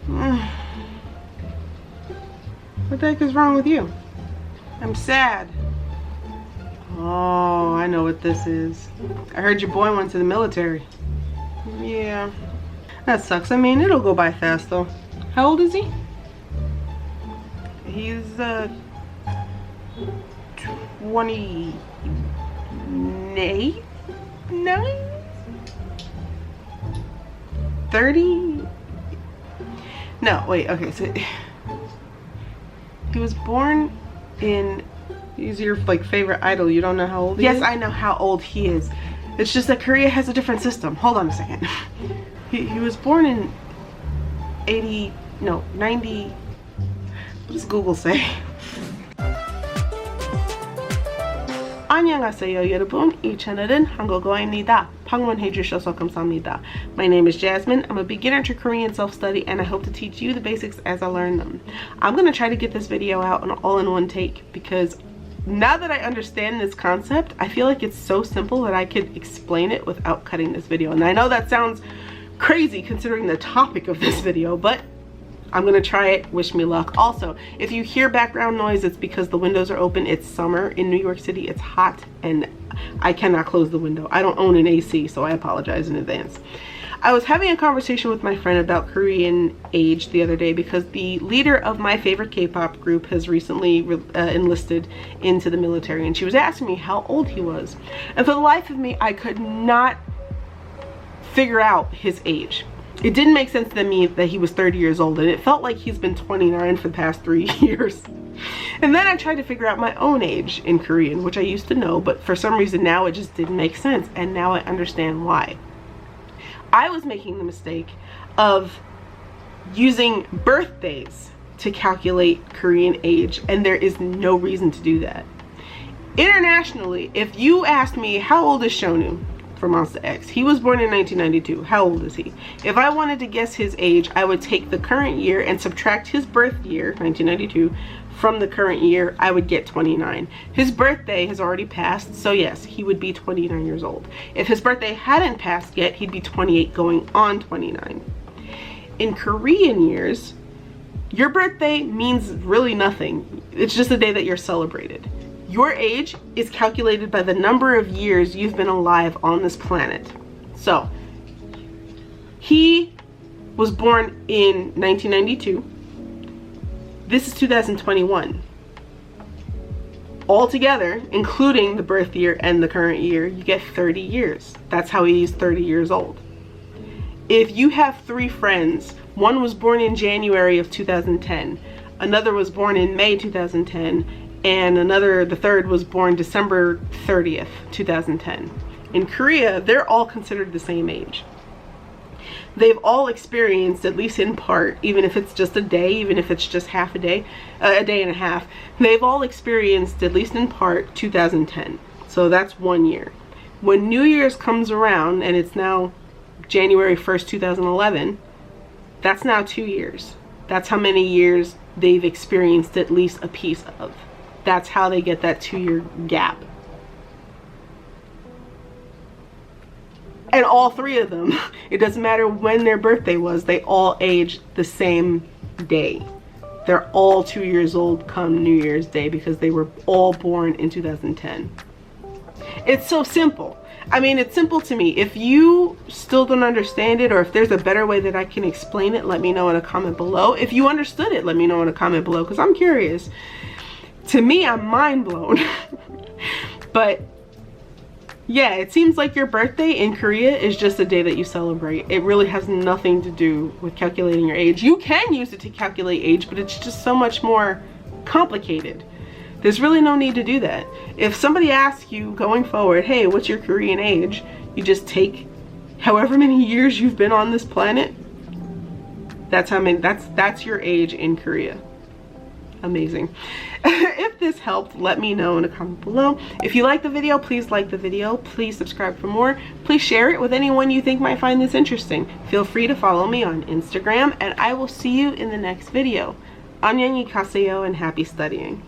What the heck is wrong with you? I'm sad. Oh, I know what this is. I heard your boy went to the military. Yeah, that sucks. I mean, it'll go by fast though. How old is he? He's 28? 9? 30? No, wait, okay, so he was born in, he's your like favorite idol. You don't know how old he is? Yes, I know how old he is. It's just that Korea has a different system. Hold on a second. He was born in 90, what does Google say? 안녕하세요 여러분, 이 채널은 한국어입니다. 방문해주셔서 감사합니다. My name is Jasmine. I'm a beginner to Korean self-study and I hope to teach you the basics as I learn them. I'm going to try to get this video out all in one take because now that I understand this concept, I feel like it's so simple that I could explain it without cutting this video. And I know that sounds crazy considering the topic of this video, but I'm gonna try it. Wish me luck. Also, if you hear background noise, it's because the windows are open. It's summer in New York City. It's hot and I cannot close the window. I don't own an AC, so I apologize in advance. I was having a conversation with my friend about Korean age the other day because the leader of my favorite K-pop group has recently enlisted into the military, and she was asking me how old he was. And for the life of me, I could not figure out his age. It didn't make sense to me that he was 30 years old, and it felt like he's been 29 for the past 3 years. And then I tried to figure out my own age in Korean, which I used to know, but for some reason now it just didn't make sense, and now I understand why. I was making the mistake of using birthdays to calculate Korean age, and there is no reason to do that. Internationally, if you asked me how old is Shonu from Monster X, he was born in 1992. How old is he? If I wanted to guess his age, I would take the current year and subtract his birth year, 1992, from the current year. I would get 29. His birthday has already passed, so yes, he would be 29 years old. If his birthday hadn't passed yet, he'd be 28 going on 29. In Korean years, your birthday means really nothing. It's just the day that you're celebrated. Your age is calculated by the number of years you've been alive on this planet. So, he was born in 1992. This is 2021. Altogether, including the birth year and the current year, you get 30 years. That's how he's 30 years old. If you have 3 friends, one was born in January of 2010, another was born in May 2010, and the third was born December 30th, 2010. In Korea, they're all considered the same age. They've all experienced, at least in part, even if it's just a day, even if it's just half a day and a half, they've all experienced, at least in part, 2010. So that's 1 year. When New Year's comes around, and it's now January 1st, 2011, that's now 2 years. That's how many years they've experienced at least a piece of. That's how they get that 2-year gap. And all 3 of them, it doesn't matter when their birthday was, they all age the same day. They're all 2 years old come New Year's Day because they were all born in 2010. It's so simple. I mean, it's simple to me. If you still don't understand it, or if there's a better way that I can explain it, let me know in a comment below. If you understood it, let me know in a comment below, because I'm curious. To me, I'm mind blown. But yeah, it seems like your birthday in Korea is just a day that you celebrate. It really has nothing to do with calculating your age. You can use it to calculate age, but it's just so much more complicated. There's really no need to do that. If somebody asks you going forward, hey, what's your Korean age? You just take however many years you've been on this planet. That's how many, that's your age in Korea. Amazing. If this helped, let me know in a comment below. If you like the video, please like the video. Please subscribe for more. Please share it with anyone you think might find this interesting. Feel free to follow me on Instagram, and I will see you in the next video. 안녕히 가세요 and happy studying.